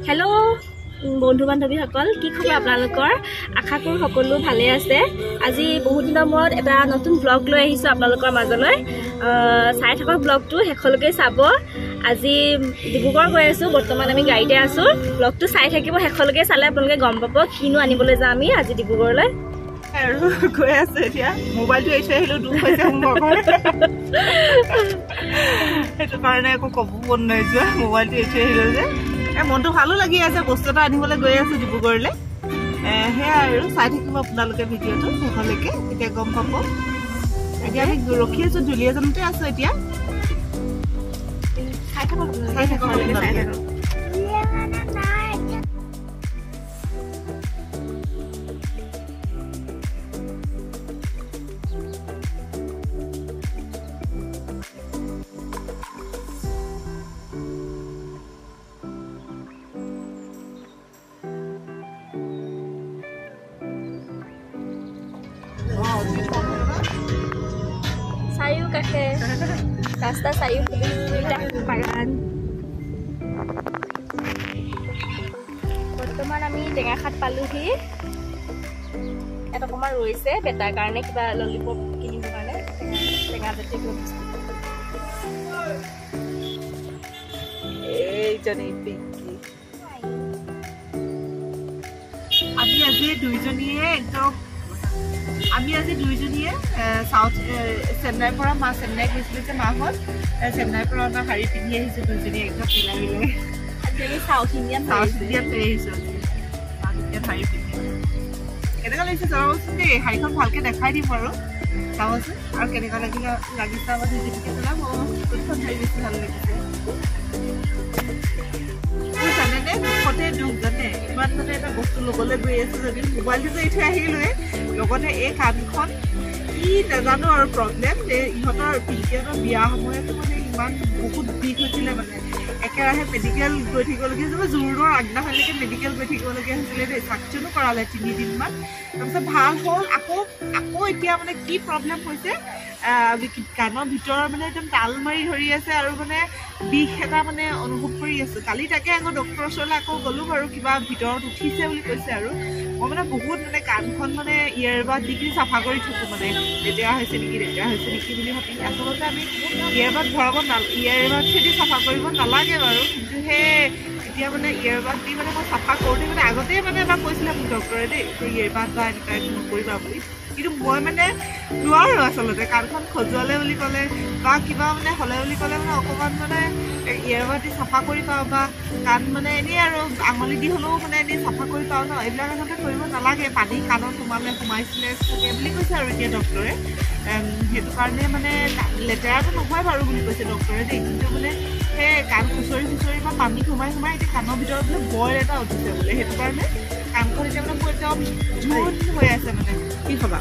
Hello बंधु बान्धवीসকল কি খবৰ আপোনালোকৰ আশা কৰোঁ সকলো ভালে আছে আজি বহুত দিনৰ মূৰত এটা নতুন ব্লগ লৈ আহিছো আপোনালোকৰ মাজলৈ চাই থকা ব্লগটো হেখলৈকে চাব আজি ডিব্ৰুগড় গৈ আছো বৰ্তমান আমি গাড়ীতে আছো ব্লগটো চাই থাকিব হেখলৈকে চালে আপোনালোকে গম পাব কিনো আনিবলৈ যাম আমি আজি ডিব্ৰুগড়লৈ আৰু গৈ আছে এতিয়া মোবাইলটো এৰি আহিলো দুখ হৈছে মোৰ ঘৰ সেইটো কাৰণে একো ক'ব মন নাই যোৱা মোবাইলটো এৰি আহিলো যে মনটো ভালো লাগি আছে বস্তু এটা আনিবলৈ গৈ আছো ডিব্ৰুগড়লৈ সেয়া আৰু চাই থাকিব আপোনালোকে ভিডিঅ'টো শেষলৈকে তেতিয়া গম পাব এতিয়া আমি ৰখি আছো ধুলিয়াজানতে আছো এতিয়া চাই থাকক Sayu kakek, rasta sayu tidak bagan. Berteman kami dengan khat paluhi. Itu kemar ruise, beta karena kita lollipop kini bukan dengan detik lulus. Jani Pinky. Abi aja দুইজনীয়ে একদম আমি আজি দুইজনীয়ে সাউথ চেন্নাইৰ পৰা মা চেন্নাই গৈছিল যে মাহত চেন্নাইৰ পৰা না শাৰী পিন্ধি আহিছো দুইজনী একদম মিলাই আজি সাউথ ইণ্ডিয়ান আহিছো শাৰী পিন্ধি কেনেকুৱা লাগিছে জনাবচোন দেই শাৰীখন ভালকে দেখাই দিম আৰু চাবচোন আৰু কেনেকুৱা লাগিছে আমাৰ দুইজনীকে জনাব কোনখন শাৰী বেছি ভাল লাগিছে জানেনে দুখতে দুখ জানে ইমান মানে এটা বস্তু ল'বলৈ গৈ আছো যদি মোবাইলটো এৰি থৈ আহিলোৱে লগতে এই কাণখন কি নাজানো আৰু প্ৰব্লেম যে ইহঁতৰ পিংকিহঁতৰ বিয়া সময়তো মানে ইমান বহুত বিষ হৈছিলে মানে একেৰাহে মেডিকেল গৈ থাকিবলগীয়া হৈছিলে জোৰোণৰ আগদিনাখনলৈকে মেডিকেল গৈ থাকিবলগীয়া হৈছিলে দেই চাকচনো কৰালে 3 দিনমান তাৰপিছত ভাল হ'ল আকৌ এতিয়া মানে কি প্ৰব্লেম হৈছে কাণৰ ভিতৰৰ মানে একদম তাল মাৰি ধৰি আছে আৰু মানে বিষ এটা মানে অনুভৱ কৰি আছো কালি তাকে আকৌ ডক্টৰৰ ওচৰলৈ আকৌ গ'লো বাৰু কিবা ভিতৰত উঠিছে বুলি কৈছে আৰু মই মানে বহুত মানে কাণখন মানে ইয়াৰবাদ দি কিনি চাফা কৰি থাকোঁ মানে লেতেৰা হৈছে নেকি বুলি ভাবি আচলতে আমি ইয়াৰবাদ ভৰাব ইয়াৰবাদ খেদি চাফা কৰিব নালাগে বাৰু কিন্তু সেই এতিয়া মানে ইয়াৰবাদ দি মানে মই চাফা কৰোঁতে মানে আগতেই মানে এবাৰ কৈছিলে মোক ডক্টৰে দেই ইয়াৰবাদ বা এনেকুৱা নকৰিবা বুলি কিন্তু মই মানে নোৱাৰোঁ আচলতে কাণখন খজুৱালে বুলি ক'লে বা কিবা মানে হ'লে বুলি ক'লে মানে অকণমান মানে ইয়াৰবাদ দি চাফা কৰি পাওঁ বা কাণ মানে এনেই আৰু আঙুলি দি হ'লেও মানে এনেই চাফা কৰি পাওঁ ন এইবিলাক আচলতে কৰিব নালাগে পানী কাণত সোমাইছিলে চাগে বুলি কৈছে আৰু এতিয়া ডক্টৰে সেইটো কাৰণে মানে লেতেৰাটো নহয় বাৰু বুলি কৈছে ডক্টৰে দেই কিন্তু মানে সেই কাণ খুচৰি বা পানী সোমাই এতিয়া কাণৰ ভিতৰত বোলে বইল এটা উঠিছে বোলে সেইটো কাৰণে কাণখন এতিয়া মানে মোৰ একদম জোন হৈ আছে মানে কি খাবা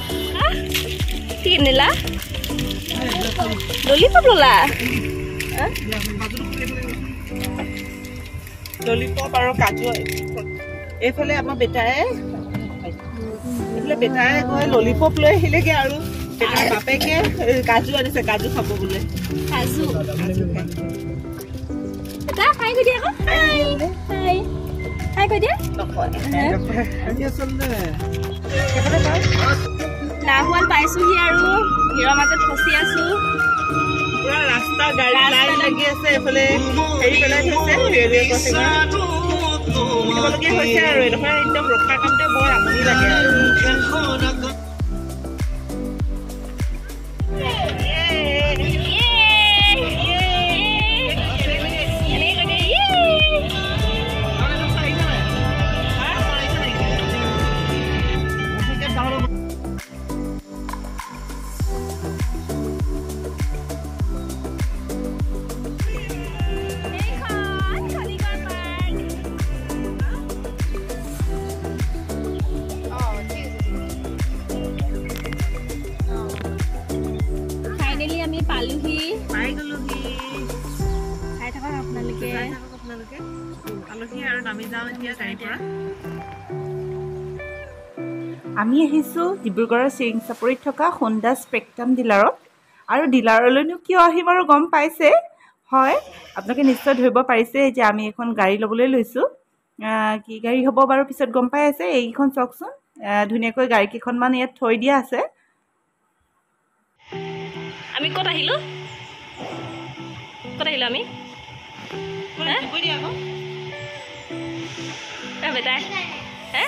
কি নিলা ললিপপ ললা ললিপপ আৰু কাজু এইফালে আমাৰ বেটাই গৈ ললিপপ লৈ আহিলেগে আৰু বেটাৰ বাপেকে কাজু আনিছে কাজু খাব বোলে কাজু এটা খাই গৈ দিয়া আকৌ খাই গৈ দিয়া লাহোৱাল পাইছোহি আৰু ভিৰৰ মাজত ফচি আছো পুৰা ৰাস্তা গাড়ী লাইন লাগি আছে এইফালে হেৰি পেলাই থৈছে ৰেলৱে ক্ৰছিঙত হৈছে আৰু এইডোখৰ একদম ৰখা কামতে বৰ আমনি লাগে আৰু পালোহি পাই গলোহি খাই থাকক আপোনালোকে আলহী আৰু নামি যাওঁ এতিয়া গাড়ীৰ পৰা আমি আহিছোঁ ডিব্ৰুগড়ৰ চিৰিং চাপৰিত থকা হোণ্ডা স্পেক্ট্ৰাম ডিলাৰত আৰু ডিলাৰলৈনো কিয় আহিম আৰু গম পাইছে হয় আপোনালোকে নিশ্চয় ধৰিব পাৰিছে যে আমি এখন গাড়ী ল'বলৈ লৈছোঁ কি গাড়ী হ'ব বাৰু পিছত গম পাই আছে। এইকেইখন চাওকচোন, ধুনীয়াকৈ গাড়ীকেইখনমান ইয়াত থৈ দিয়া আছে। আমি ক'ত আহিলোঁ আমি বেটাই হে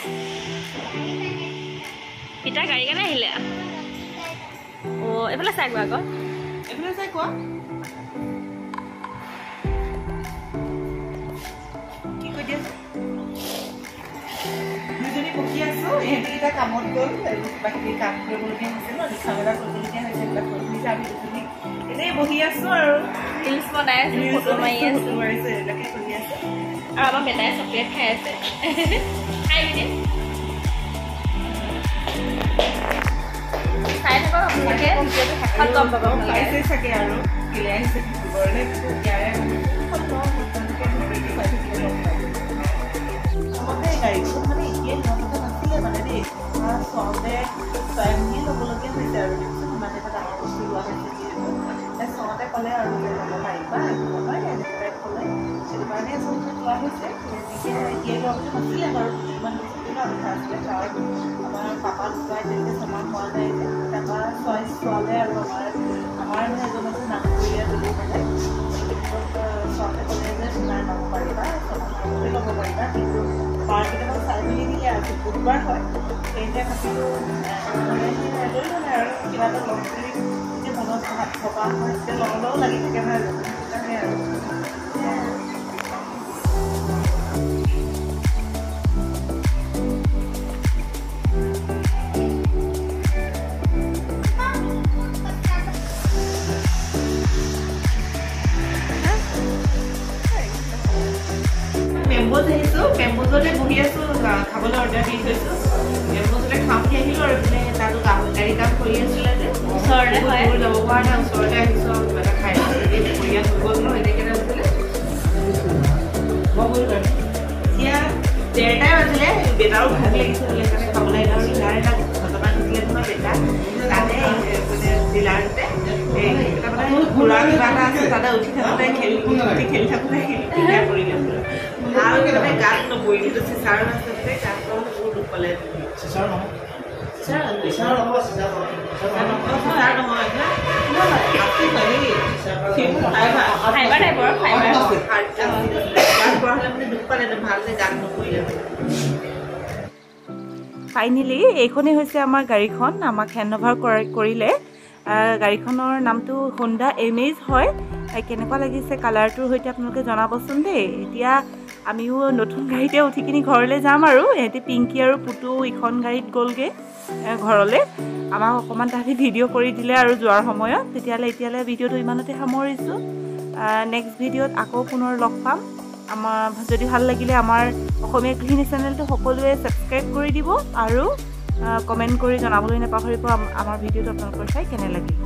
পিতা গাড়ী কাৰণে আহিলে। এইফালে চাই কোৱা আকৌ, এইফালে চাই কোৱা কি কৈ দিয়া। দুজনী বহি আছো, ইহঁতকেইটা কামত গ'ল, কিবা কিবি কাম কৰিবলগীয়া হৈছে ন, লিখা মেলা কৰিবলগীয়া হৈছে, এইবিলাক কৰিবলগীয়া। আমি দুজনী এনেই বহি আছো আৰু ৰিলছ বনাই আছো, ফটো মাৰি আছো, এইবিলাকে কৰি আছো। আৰু আমাৰ বেটাই চকলেট খাই আছে। খাই দিম চাই থাকক আপোনালোকে, গম পাব পাইছে চাগে আৰু কিলে আহিছে ডিব্ৰুগড়লৈ। গাড়ীখন মানে এতিয়াই নথকা নাছিলে মানে দেই, চওঁতে চাই মেলি ল'বলগীয়া হৈছে আৰু ইমান এটা ডাঙৰ বস্তু লোৱা হৈছে যিহেতু চওঁতে ক'লে আৰু ল'ব পাৰিবা নহয় এনেকৈ ক'লে, সেইটো কাৰণে আচলতে লোৱা হৈছে। এতিয়াই লোৱাটো নাছিলে বাৰু, ইমান বস্তু আছিলে কাৰণ আমাৰ পাপা দুটাই তেনেকৈ ছমাহ হোৱা নাই যে, তাৰপৰা চইচ চোৱালে আৰু আমাৰ মানে এজন আছে নামঘৰীয়া বুলি ক'লে, চওঁতে ক'লে যে নাই ল'ব পাৰিবা, ছমাহ আগতে ল'ব পাৰিবা, কিন্তু বাৰ কেইটামান চাই মেলি দিলে আৰু বুধবাৰ হয়। সেইটোৱে ভাবিলোঁ লৈ ল'লে আৰু কিবা এটা ল'ম বুলি যেতিয়া মনত ভবা হয় তেতিয়া ল'বলৈও লাগি থাকে নহয় জানো, সেইকাৰণে আৰু মেম্বুজ আহিছোঁ, মেম্বুজতে বহি আছোঁ, খাবলৈ অৰ্ডাৰ দি থৈছোঁ। মেম্বুজতে খাম বুলি আহিলোঁ আৰু মানে তাতো গাড়ী কাম কৰি আছিলে যে ওচৰতে হয়, যাব পৰা নাই, ওচৰতে আহিছোঁ আৰু কিবা এটা খাই যদি দুপৰীয়া হৈ গ'ল ন, এনেকৈ নাছিলে মই গ'ল কাৰণে এতিয়া 1:30টাই বাজিলে। বেটাৰো ভাগ লাগিছে বোলে, সেইকাৰণে খাবলৈ আহিলে। আৰু ডিলাৰ এটা ঘটনা ঘটিলে নহয়, বেটা তাতে মানে ডিলাৰতে মানে ঘূৰা কিবা এটা আছে, তাতে উঠি থাকোঁতে খেলি থাকোঁতে দিগদাৰ কৰিলে আৰু মানে গাত নপৰিলে, চিচাৰ আছে বোলে, গাত বহুত দুখ পালে। চিচাৰ নহয়, ফাইনেলি এইখনেই হৈছে আমাৰ গাড়ীখন। আমাক হেণ্ডঅভাৰ কৰিলে। গাড়ীখনৰ নামটো হোণ্ডা এমেজ হয়। কেনেকুৱা লাগিছে কালাৰটোৰ সৈতে আপোনালোকে জনাবচোন দেই। এতিয়া আমিও নতুন গাড়ীতে উঠি কিনি ঘৰলৈ যাম আৰু সিহঁতি পিংকি আৰু পুতু ইখন গাড়ীত গ'লগৈ ঘৰলৈ। আমাক অকণমান তাহাঁতি ভিডিঅ' কৰি দিলে আৰু যোৱাৰ সময়ত। তেতিয়াহ'লে এতিয়ালৈ ভিডিঅ'টো ইমানতে সামৰিছোঁ। নেক্সট ভিডিঅ'ত আকৌ পুনৰ লগ পাম। আমাৰ যদি ভাল লাগিলে আমাৰ অসমীয়া গৃহিণী চেনেলটো সকলোৱে ছাবস্ক্ৰাইব কৰি দিব আৰু কমেণ্ট কৰি জনাবলৈ নাপাহৰিব আমাৰ ভিডিঅ'টো আপোনালোকৰ চাই কেনে লাগিল।